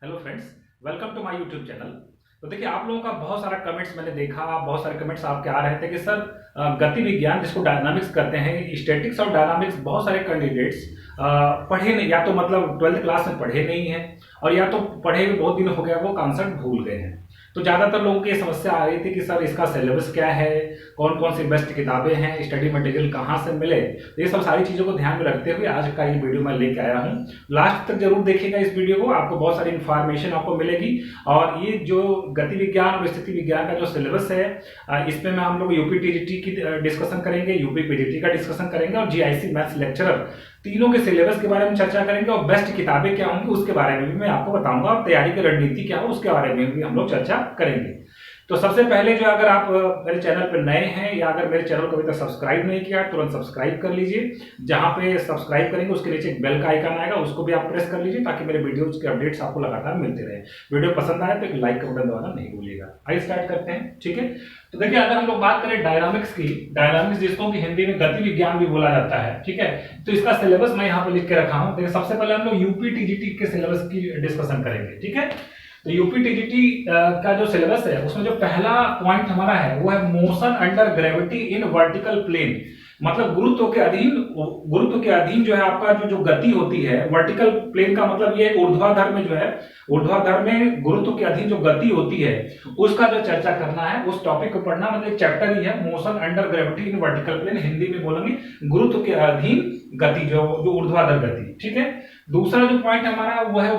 Hello friends, welcome to my YouTube channel. तो देखिए, आप लोगों का बहुत सारा कमेंट्स मैंने देखा, बहुत सारे कमेंट्स आपके आ रहे थे कि सर गति विज्ञान जिसको डायनामिक्स कहते हैं, स्टैटिक्स और डायनामिक्स बहुत सारे कैंडिडेट्स पढ़े नहीं, या तो मतलब 12th क्लास में पढ़े नहीं है और या तो पढ़े हुए बहुत दिन हो गया, वो कॉन्सेप्ट भूल गए हैं। तो ज़्यादातर लोगों की ये समस्या आ रही थी कि सर इसका सिलेबस क्या है, कौन कौन सी बेस्ट किताबें हैं, स्टडी मटेरियल कहाँ से मिले। तो ये सब सारी चीज़ों को ध्यान में रखते हुए आज का ये वीडियो मैं लेके आया हूँ। लास्ट तक जरूर देखिएगा इस वीडियो को, आपको बहुत सारी इन्फॉर्मेशन आपको मिलेगी। और ये जो गति विज्ञान और स्थिति विज्ञान का जो सिलेबस है, इसमें मैं हम लोग यूपी टीजीटी की डिस्कशन करेंगे, यूपी पीजीटी का डिस्कशन करेंगे और जीआईसी मैथ्स लेक्चरर तीनों के सिलेबस के बारे में चर्चा करेंगे और बेस्ट किताबें क्या होंगी उसके बारे में भी मैं आपको बताऊंगा और तैयारी की रणनीति क्या हो उसके बारे में भी हम लोग चर्चा करेंगे। तो सबसे पहले जो, अगर आप मेरे चैनल पर नए हैं या अगर मेरे चैनल को अभी तक सब्सक्राइब नहीं किया, तुरंत सब्सक्राइब कर लीजिए। जहां पे सब्सक्राइब करेंगे उसके नीचे एक बेल का आइकन आएगा, उसको भी आप प्रेस कर लीजिए ताकि मेरे वीडियोज के अपडेट्स आपको लगातार मिलते रहे। वीडियो पसंद आए तो एक लाइक का बटन दबाना नहीं भूलिएगा। आइए स्टार्ट करते हैं, ठीक है। तो देखिए, अगर हम लोग बात करें डायनामिक्स की, डायनामिक्स जिसको कि हिंदी में गति विज्ञान भी बोला जाता है, ठीक है। तो इसका सिलेबस मैं यहाँ पे लिख के रखा हूँ। देखिए, सबसे पहले हम लोग यूपी टीजीटी के सिलेबस की डिस्कशन करेंगे, ठीक है। तो यूपी टीजीटी का जो सिलेबस है उसमें जो पहला पॉइंट हमारा है वो है motion under gravity in vertical plane. मतलब गुरुत्व के अधीन जो है आपका जो गति होती है वर्टिकल प्लेन का मतलब ये ऊर्ध्वाधर में जो है, ऊर्ध्वाधर में गुरुत्व के अधीन जो गति होती है उसका जो चर्चा करना है, उस टॉपिक को पढ़ना। मतलब एक चैप्टर ही है motion under gravity in vertical plane, Hindi में बोलेंगे गुरुत्व के अधीन गति, जो ऊर्ध्वाधर गति, ठीक है। दूसरा जो पॉइंट हमारा वो है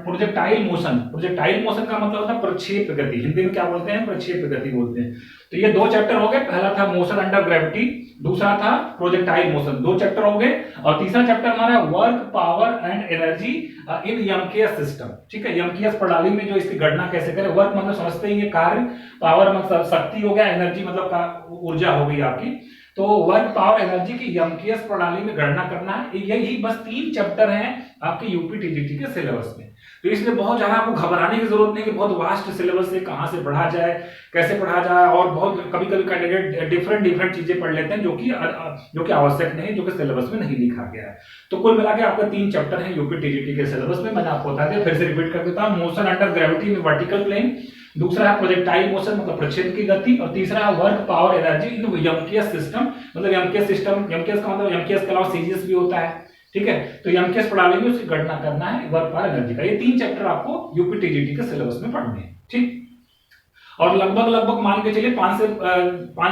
प्रोजेक्टाइल मोशन। प्रोजेक्टाइल मोशन का मतलब होता है प्रक्षेप गति, हिंदी में क्या बोलते हैं, प्रक्षेप गति बोलते हैं। तो ये दो चैप्टर हो गए, पहला था मोशन अंडर ग्रेविटी, दूसरा था प्रोजेक्टाइल मोशन, दो चैप्टर हो गए। और तीसरा चैप्टर हमारा work power and energy in MKS system, ठीक है। यमकेएस प्रणाली में जो इसकी गणना कैसे करें, वर्क मतलब समझते ही कार्य, पावर मतलब शक्ति हो गया, एनर्जी मतलब ऊर्जा हो गई आपकी। तो वर्क पावर एनर्जी की यमकेएस प्रणाली में गणना करना है। यही बस 3 चैप्टर हैं आपके यूपी टीजीटी के सिलेबस में। तो इसलिए बहुत ज्यादा आपको घबराने की जरूरत नहीं कि बहुत वास्ट सिलेबस है, कहां से पढ़ा जाए, कैसे पढ़ा जाए। और बहुत कभी कभी कैंडिडेट डिफरेंट चीजें पढ़ लेते हैं जो कि आवश्यक नहीं, जो कि सिलेबस में नहीं लिखा गया है। तो कुल मिला के आपका 3 चैप्टर है यूपी टीजीटी के सिलेबस में। मैंने आपको बता दिया, फिर से रिपीट कर देता हूं। Motion under gravity in vertical plane, दूसरा है प्रोजेक्टाइल मोशन मतलब प्रक्षेप की गति, और तीसरा है work power energy in MKS system. मतलब यमकेएस सिस्टम, यमकेएस का मतलब यमकेएस के अलावा सीजीएस भी होता है, ठीक है। तो यमकेएस प्रणाली में उसकी गणना करना है, वर्क पावर एनर्जी का। ये 3 चैप्टर आपको यूपी टीजीटी के सिलेबस में पढ़ने हैं, ठीक। और लगभग मान के चलिए 5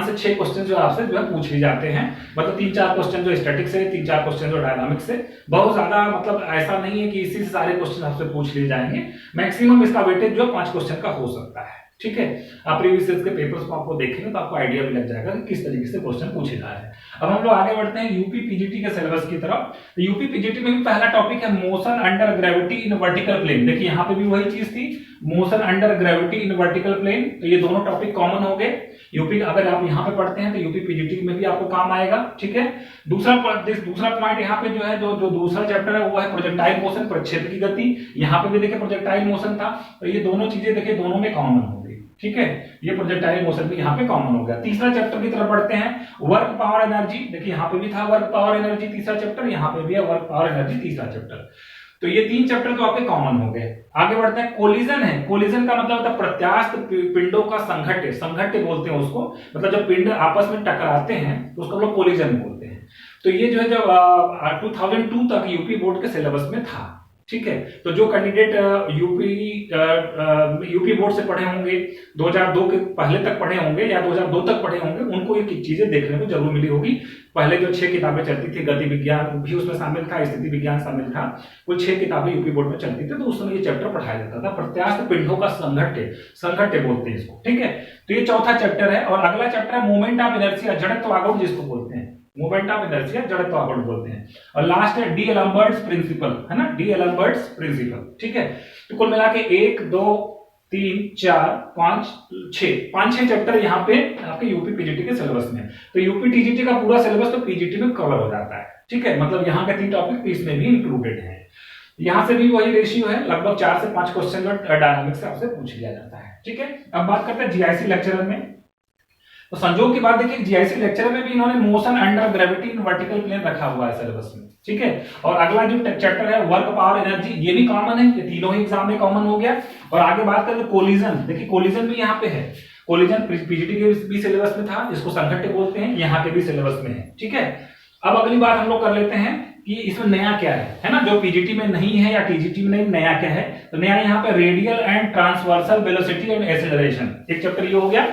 से 6 क्वेश्चन जो आपसे जो है पूछ लिए जाते हैं। मतलब 3-4 क्वेश्चन जो स्टैटिक से, 3-4 क्वेश्चन जो डायनामिक्स से। बहुत ज्यादा मतलब ऐसा नहीं है कि इसी से सारे क्वेश्चन आपसे पूछ लिए जाएंगे। मैक्सिमम इसका वेटेज जो 5 क्वेश्चन का हो सकता है, ठीक है। आप प्रीवियस ईयर के पेपर्स को आपको देखेंगे तो आपको आइडिया भी लग जाएगा कि किस तरीके से क्वेश्चन पूछे जा रहे हैं। अब हम लोग आगे बढ़ते हैं यूपी पीजीटी के सिलेबस की तरफ। तो यूपी पीजीटी में भी पहला टॉपिक है motion under gravity in vertical plane. देखिए, यहाँ पे भी वही चीज थी, motion under gravity in vertical plane. तो ये दोनों टॉपिक कॉमन हो गए। यूपी अगर आप यहाँ पे पढ़ते हैं तो यूपी पीजीटी में भी आपको काम आएगा, ठीक है। दूसरा पॉइंट यहाँ पे जो है, जो दूसरा चैप्टर है वो है प्रोजेक्टाइल मोशन, प्रक्षेप की गति। यहाँ पे भी देखिए प्रोजेक्टाइल मोशन था। तो ये दोनों चीजें देखिए दोनों में कॉमन हो गई, ठीक है। ये प्रोजेक्टाइल मोशन भी यहाँ पे कॉमन हो गया। तीसरा चैप्टर की तरफ बढ़ते हैं, वर्क पावर एनर्जी। देखिए, यहाँ पे भी था वर्क पावर एनर्जी तीसरा चैप्टर, यहाँ पे भी है वर्क पावर एनर्जी तीसरा चैप्टर। तो ये 3 चैप्टर तो आपके कॉमन हो गए। आगे बढ़ते हैं, कोलिजन है। कोलिजन का मतलब होता है प्रत्यास्थ पिंडों का संघट्य, संघट्य बोलते हैं उसको। मतलब जब पिंड आपस में टकराते हैं तो उसको लोग कोलिजन बोलते हैं। तो ये जो है जब 2002 तक यूपी बोर्ड के सिलेबस में था, ठीक है। तो जो कैंडिडेट यूपी बोर्ड से पढ़े होंगे, 2002 के पहले तक पढ़े होंगे या 2002 तक पढ़े होंगे, उनको ये चीजें देखने को जरूर मिली होगी। पहले जो 6 किताबें चलती थी, गति विज्ञान भी उसमें शामिल था, स्थिति विज्ञान शामिल था, कुल 6 किताबें यूपी बोर्ड में चलती थी। तो उस समय ये चैप्टर पढ़ाया जाता था, प्रत्यास्थ पिंडों का संघट्य बोलते हैं इसको, ठीक है। तो ये चौथा चैप्टर है। और अगला चैप्टर है मोमेंट ऑफ इनर्शिया, जड़त्व आघूर्ण जिसको बोलते हैं, मोमेंट ऑफ इनर्शिया, जड़त्व आघूर्ण बोलते हैं। और लास्ट है डी एलम्बर्ट्स प्रिंसिपल, है ना, डी एलम्बर्ट्स प्रिंसिपल, ठीक है। तो कुल मिला के 1 2 3 4 5 6 चैप्टर यहाँ पे आपके यूपी पीजीटी के सिलेबस में। तो यूपी टीजीटी का पूरा सिलेबस तो पीजीटी में कवर हो जाता है, ठीक है। मतलब यहाँ के 3 टॉपिक इसमें भी इंक्लूडेड है। यहाँ से भी वही रेशियो है, लगभग 4 से 5 क्वेश्चन जो डायनामिक्स से आपसे पूछ लिया जाता है, ठीक है। अब बात करते हैं जीआईसी लेक्चरर में। तो संजोग की बात देखिए, जीआईसी लेक्चर में भी इन्होंने motion under gravity in vertical plane रखा हुआ है सिलेबस में, ठीक है। और अगला जो चैप्टर है वर्क पावर एनर्जी, ये भी कॉमन है, ये तीनों ही एग्जाम में कॉमन हो गया। और आगे बात करें कोलिजन, देखिए कोलिजन भी यहाँ पे है, कोलिजन पीजीटी के भी सिलेबस में था, इसको संघट्य बोलते हैं, यहाँ के भी सिलेबस में है, ठीक है। अब अगली बात हम लोग कर लेते हैं कि इसमें नया क्या है ना, जो पीजीटी में नहीं है या टीजीटी में नहीं, नया क्या है। तो नया यहाँ पे radial and transversal velocity and acceleration, एक चैप्टर ये हो गया,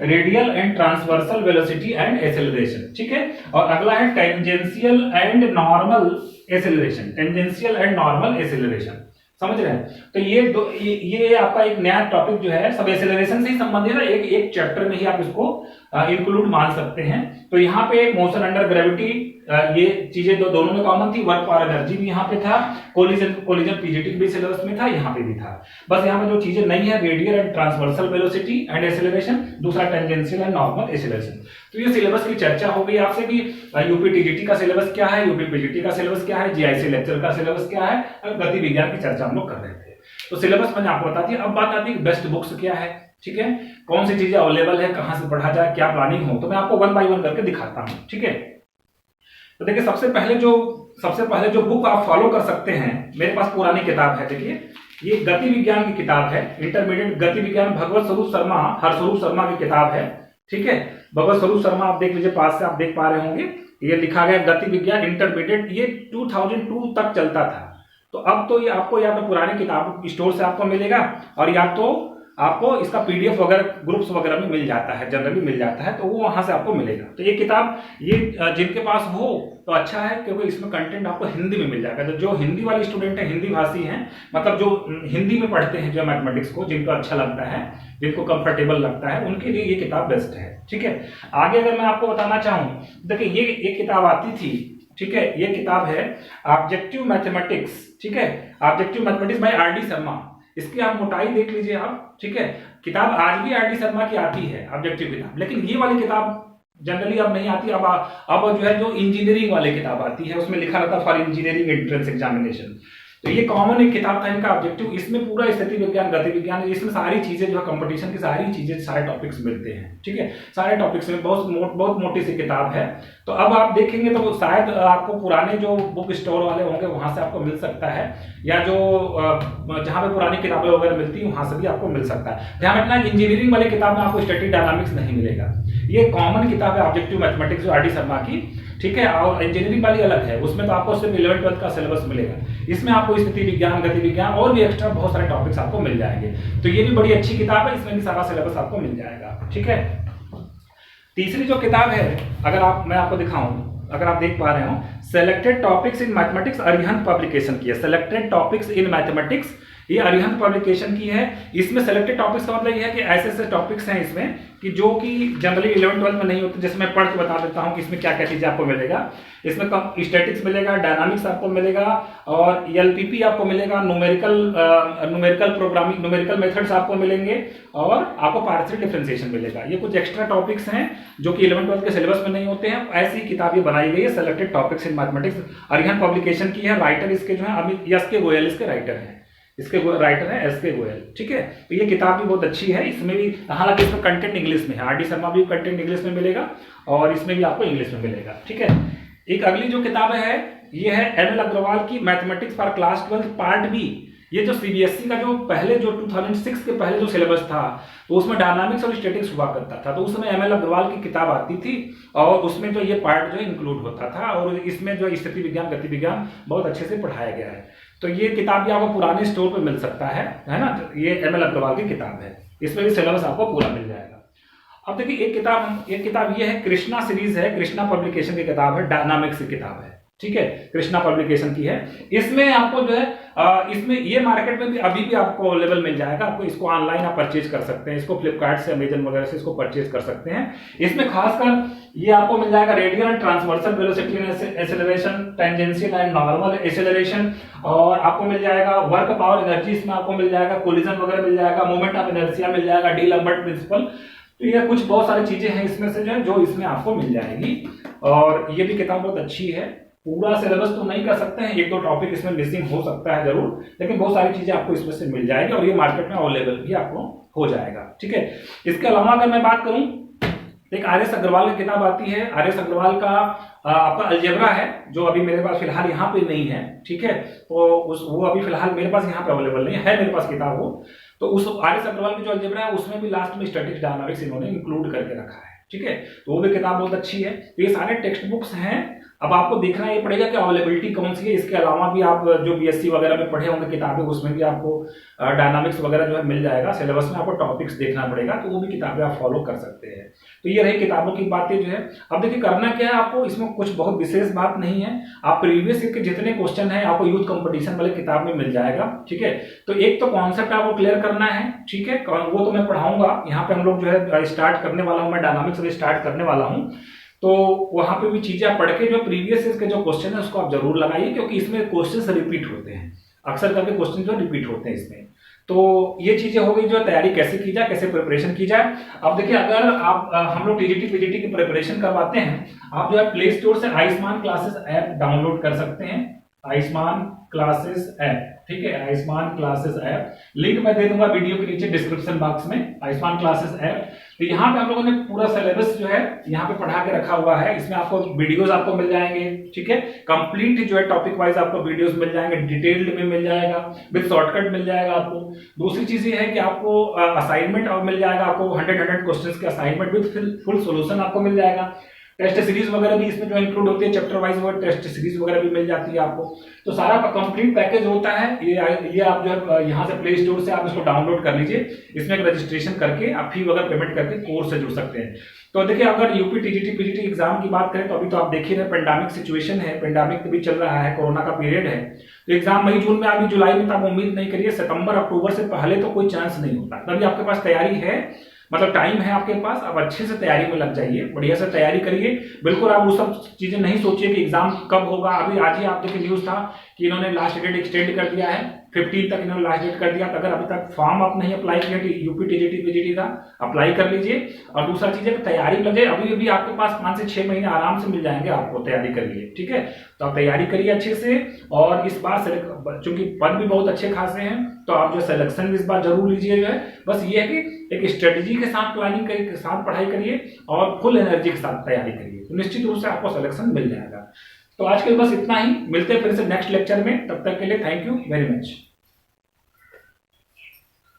radial and transversal velocity and acceleration, ठीक है। और अगला है tangential and normal acceleration, tangential and normal acceleration, समझ रहे हैं। तो ये आपका एक नया टॉपिक जो है, सब एक्सेलरेशन से ही संबंधित है, एक चैप्टर में ही आप इसको इंक्लूड मान सकते हैं। तो यहाँ पे मोशन अंडर ग्रेविटी, ये चीजें दोनों में कॉमन थी, वर्क पावर एनर्जी भी यहाँ पे था, कोलिजन पीजीटी भी सिलेबस में था, यहाँ पे भी था। बस यहाँ पे जो चीजें नहीं है, radial and transversal velocity and acceleration, दूसरा टेंजेंशियल एंड नॉर्मल एक्सेलरेशन। तो ये सिलेबस की चर्चा हो गई आपसे कि यूपी टीजीटी का सिलेबस क्या है, यूपी पीजीटी का सिलेबस क्या है, जीआईसी लेक्चर का सिलेबस क्या है, गति विज्ञान की चर्चा हम लोग कर रहे थे। तो सिलेबस मैंने आपको बता दिया। अब बात आती है बेस्ट बुक्स क्या है, ठीक है, कौन सी चीजें अवेलेबल है, कहां से पढ़ा जाए, क्या प्लानिंग हो, तो मैं आपको 1 बाय 1 करके दिखाता हूं, ठीक है। तो देखिए सबसे पहले जो बुक आप फॉलो कर सकते हैं, मेरे पास पुरानी किताब है, देखिए ये गति विज्ञान की किताब है, इंटरमीडिएट गति विज्ञान, भगवत स्वरूप शर्मा, हरस्वरूप शर्मा की किताब है, ठीक है। भगवत स्वरूप शर्मा आप देख लीजिए, पास से आप देख पा रहे होंगे, ये लिखा गया गति विज्ञान इंटरमीडिएट, ये 2002 तक चलता था। तो अब तो ये आपको या तो पुरानी किताब स्टोर से आपको मिलेगा, और या तो आपको इसका पीडीएफ वगैरह ग्रुप्स वगैरह में मिल जाता है, जनरली मिल जाता है, तो वो वहां से आपको मिलेगा। तो ये किताब ये जिनके पास हो तो अच्छा है, क्योंकि इसमें कंटेंट आपको हिंदी में मिल जाएगा। तो जो हिंदी वाले स्टूडेंट हैं, हिंदी भाषी हैं, मतलब जो हिंदी में पढ़ते हैं जो मैथमेटिक्स को, जिनको अच्छा लगता है, जिनको कंफर्टेबल लगता है, उनके लिए ये किताब बेस्ट है, ठीक है। आगे अगर मैं आपको बताना चाहूँ, देखिए ये एक किताब आती थी, ठीक है, ये किताब है ऑब्जेक्टिव मैथमेटिक्स, ठीक है, objective mathematics bye RD. Sharma. इसकी आप मोटाई देख लीजिए आप, ठीक है। किताब आज भी आर.डी. शर्मा की आती है, ऑब्जेक्टिव किताब, लेकिन ये वाली किताब जनरली अब नहीं आती। अब जो है जो इंजीनियरिंग वाली किताब आती है, उसमें लिखा रहता है फॉर इंजीनियरिंग एंट्रेंस एग्जामिनेशन। तो ये कॉमन एक किताब था इनका ऑब्जेक्टिव, इसमें पूरा स्थिति विज्ञान, गति विज्ञान, इसमें सारी चीजें जो है कंपटीशन की सारी चीजें, सारे टॉपिक्स मिलते हैं, ठीक है, सारे टॉपिक्स में बहुत मोटी सी किताब है। तो अब आप देखेंगे तो शायद आपको पुराने जो बुक स्टोर वाले होंगे वहां से आपको मिल सकता है, या जो जहां पे पुरानी किताबें वगैरह मिलती है वहां से भी आपको मिल सकता है। ध्यान रखना, इंजीनियरिंग वाली किताब में आपको स्टैटिक डायनामिक्स नहीं मिलेगा, ये कॉमन किताब है ऑब्जेक्टिव मैथमेटिक्स जो आर.डी. शर्मा की, ठीक है। और इंजीनियरिंग वाली अलग है, उसमें तो आपको सिर्फ 11th-12th का सिलेबस मिलेगा, इसमें आपको स्थिति विज्ञान, गति विज्ञान और भी एक्स्ट्रा बहुत सारे टॉपिक्स आपको मिल जाएंगे। तो ये भी बड़ी अच्छी किताब है, इसमें भी सारा सिलेबस आपको मिल जाएगा, ठीक है। तीसरी जो किताब है, मैं आपको दिखाऊं, अगर आप देख पा रहे हो, selected topics in mathematics, Arihant publication की है, सेलेक्टेड टॉपिक्स इन मैथमेटिक्स, ये अरिहंत पब्लिकेशन की है। इसमें सेलेक्टेड टॉपिक्स का मतलब ये है कि ऐसे टॉपिक्स हैं इसमें कि जो कि जनरली 11th-12th में नहीं होते, जैसे मैं पढ़ के बता देता हूं कि इसमें क्या क्या चीजें आपको मिलेगा। इसमें स्टैटिक्स मिलेगा, डायनामिक्स आपको मिलेगा, और एलपीपी आपको मिलेगा, न्यूमेरिकल प्रोग्रामिंग, न्यूमेरिकल मेथड्स आपको मिलेंगे, और आपको पार्शियल डिफरेंशिएशन मिलेगा। ये कुछ एक्स्ट्रा टॉपिक्स हैं जो कि 11th-12th के सिलेबस में नहीं होते हैं। ऐसी किताब ये बनाई गई है, selected topics in mathematics, Arihant publication की है। राइटर इसके जो है अमित एस के गोयल इसके राइटर हैं, इसके राइटर है एस के गोयल, ठीक है। तो ये किताब भी बहुत अच्छी है, इसमें भी हालांकि इसमें कंटेंट इंग्लिश में है, आर.डी. शर्मा भी कंटेंट इंग्लिश में मिलेगा, और इसमें भी आपको इंग्लिश में मिलेगा, ठीक है। एक अगली जो किताब है, ये है एम.एल. अग्रवाल की mathematics for class 12 part B. ये जो सीबीएसई का जो पहले जो 2006 के पहले जो सिलेबस था, तो उसमें डायनामिक्स और स्टैटिक्स हुआ करता था, तो उस समय एम.एल. अग्रवाल की किताब आती थी, और उसमें जो ये पार्ट जो इंक्लूड होता था, और इसमें जो स्थिति विज्ञान, गति विज्ञान बहुत अच्छे से पढ़ाया गया है। तो ये किताब भी आपको पुराने स्टोर पे मिल सकता है ना। तो ये एम.एल. अग्रवाल की किताब है, इसमें भी सिलेबस आपको पूरा मिल जाएगा। अब देखिए एक किताब ये है, कृष्णा सीरीज है, कृष्णा पब्लिकेशन की किताब है, डायनामिक्स की किताब है, ठीक है, कृष्णा पब्लिकेशन की है। इसमें आपको जो है इसमें ये मार्केट में भी अभी भी आपको अवेलेबल मिल जाएगा, आपको इसको ऑनलाइन आप परचेज कर सकते हैं, इसको फ्लिपकार्ट से, अमेजन वगैरह से इसको परचेज कर सकते हैं। इसमें खासकर ये आपको मिल जाएगा radial and transversal velocity and acceleration, tangential and normal acceleration, और आपको मिल जाएगा वर्क पावर एनर्जी, इसमें आपको मिल जाएगा कोलिजन वगैरह मिल जाएगा, मोमेंट ऑफ इनर्शिया मिल जाएगा, डी लैम्बर्ट प्रिंसिपल। तो ये कुछ बहुत सारी चीजें हैं इसमें से जो इसमें आपको मिल जाएगी, और ये भी किताब बहुत अच्छी है। पूरा सिलेबस तो नहीं कर सकते हैं, 1-2 टॉपिक इसमें मिसिंग हो सकता है जरूर, लेकिन बहुत सारी चीजें आपको इसमें से मिल जाएगी, और ये मार्केट में अवेलेबल भी आपको हो जाएगा, ठीक है। इसके अलावा अगर मैं बात करूं तो एक आर एस अग्रवाल की किताब आती है, आर एस अग्रवाल का आपका अलजेब्रा है, जो अभी मेरे पास फिलहाल यहाँ पे नहीं है, ठीक है, तो वो अभी फिलहाल मेरे पास यहाँ पे अवेलेबल नहीं है, मेरे पास किताब वो। तो उस आर एस अग्रवाल की जो अलजेब्रा है उसमें भी लास्ट में स्टैटिक्स डायनामिक्स इन्होंने इंक्लूड करके रखा है, ठीक है, तो वो भी किताब बहुत अच्छी है। तो ये सारे टेक्स्ट बुक्स हैं। अब आपको देखना ये पड़ेगा कि अवेलेबिलिटी कौन सी है। इसके अलावा भी आप जो बीएससी वगैरह में पढ़े होंगे किताबें, उसमें भी आपको डायनामिक्स वगैरह जो है मिल जाएगा। सिलेबस में आपको टॉपिक्स देखना पड़ेगा, तो वो भी किताबें आप फॉलो कर सकते हैं। तो ये रही किताबों की बातें जो है। अब देखिए करना क्या है आपको, इसमें कुछ बहुत विशेष बात नहीं है। आप प्रीवियस ईयर के जितने क्वेश्चन है आपको यूथ कंपटीशन वाले किताब में मिल जाएगा, ठीक है। तो एक तो कॉन्सेप्ट आपको क्लियर करना है, ठीक है, वो तो मैं पढ़ाऊंगा। यहाँ पे हम लोग जो है स्टार्ट करने वाला हूँ, मैं डायनामिक्स से स्टार्ट करने वाला हूँ। तो वहां पे भी चीजें आप पढ़ के जो प्रीवियस ईयर के जो क्वेश्चन है उसको आप जरूर लगाइए, क्योंकि इसमें क्वेश्चंस रिपीट होते हैं, अक्सर करके क्वेश्चन जो रिपीट होते हैं इसमें। तो ये चीजें हो गई जो तैयारी कैसे की जाए, कैसे प्रिपरेशन की जाए। अब देखिए अगर आप हम लोग टीजीटी पीजीटी की प्रिपरेशन करवाते हैं, आप जो है प्ले स्टोर से आयुष्मान क्लासेस ऐप डाउनलोड कर सकते हैं, आयुष्मान क्लासेस ऐप, ठीक है, आयुष्मान क्लासेस ऐप। लिंक मैं दे दूंगा वीडियो के नीचे डिस्क्रिप्शन बॉक्स में, आयुष्मान क्लासेस ऐप। तो यहाँ पे आप लोगों ने पूरा सिलेबस जो है यहाँ पे पढ़ा के रखा हुआ है। इसमें आपको वीडियोस आपको मिल जाएंगे, ठीक है, कंप्लीट जो है टॉपिक वाइज आपको वीडियोस मिल जाएंगे, डिटेल्ड में मिल जाएगा, विद शॉर्टकट मिल जाएगा आपको। दूसरी चीज ये है कि आपको असाइनमेंट और मिल जाएगा, आपको 100 क्वेश्चंस के असाइनमेंट विद फुल सोल्यूशन आपको मिल जाएगा। टेस्ट सीरीज वगैरह भी इसमें जो इंक्लूड होती है, चैप्टर वाइज वो टेस्ट सीरीज वगैरह भी मिल जाती है आपको। तो सारा कंप्लीट पैकेज होता है ये आप जो है यहाँ से प्ले स्टोर से आप इसको डाउनलोड कर लीजिए। इसमें एक रजिस्ट्रेशन करके आप फी वगैरह पेमेंट करके कोर्स से जुड़ सकते हैं। तो देखिए अगर यूपी टीजीटी पीजीटी एग्जाम की बात करें तो अभी तो आप देख ही रहे पेंडेमिक सिचुएशन है, पेंडेमिक भी चल रहा है, कोरोना का पीरियड है। तो एग्जाम मई जून में, अभी जुलाई में तो आप उम्मीद नहीं करिए, सितंबर अक्टूबर से पहले तो कोई चांस नहीं होता। तभी आपके पास तैयारी है, मतलब टाइम है आपके पास, अब अच्छे से तैयारी में लग जाइए, बढ़िया से तैयारी करिए। बिल्कुल आप वो सब चीजें नहीं सोचिए कि एग्जाम कब होगा। अभी आज ही आप देखिए न्यूज था कि इन्होंने लास्ट डेट एक्सटेंड कर दिया है, 15 तक इन्होंने लास्ट डेट कर दिया। तो अगर अभी तक फॉर्म आप नहीं अप्लाई किया यूपी टीजीटी पीजीटी का, अप्लाई कर लीजिए। और दूसरा चीज है तैयारी लगे, अभी भी आपके पास 5 से 6 महीने आराम से मिल जाएंगे आपको तैयारी कर लिए, ठीक है। तो आप तैयारी करिए अच्छे से। और इस बार चूंकि पद भी बहुत अच्छे खासे हैं, तो आप जो सिलेक्शन इस बार जरूर लीजिए। जो है बस ये है कि एक स्ट्रेटेजी के साथ प्लानिंग के साथ पढ़ाई करिए और फुल एनर्जी के साथ तैयारी करिए, तो निश्चित रूप से आपको सिलेक्शन मिल जाएगा। तो आज के लिए बस इतना ही, मिलते हैं फिर से नेक्स्ट लेक्चर में। तब तक के लिए थैंक यू वेरी मच।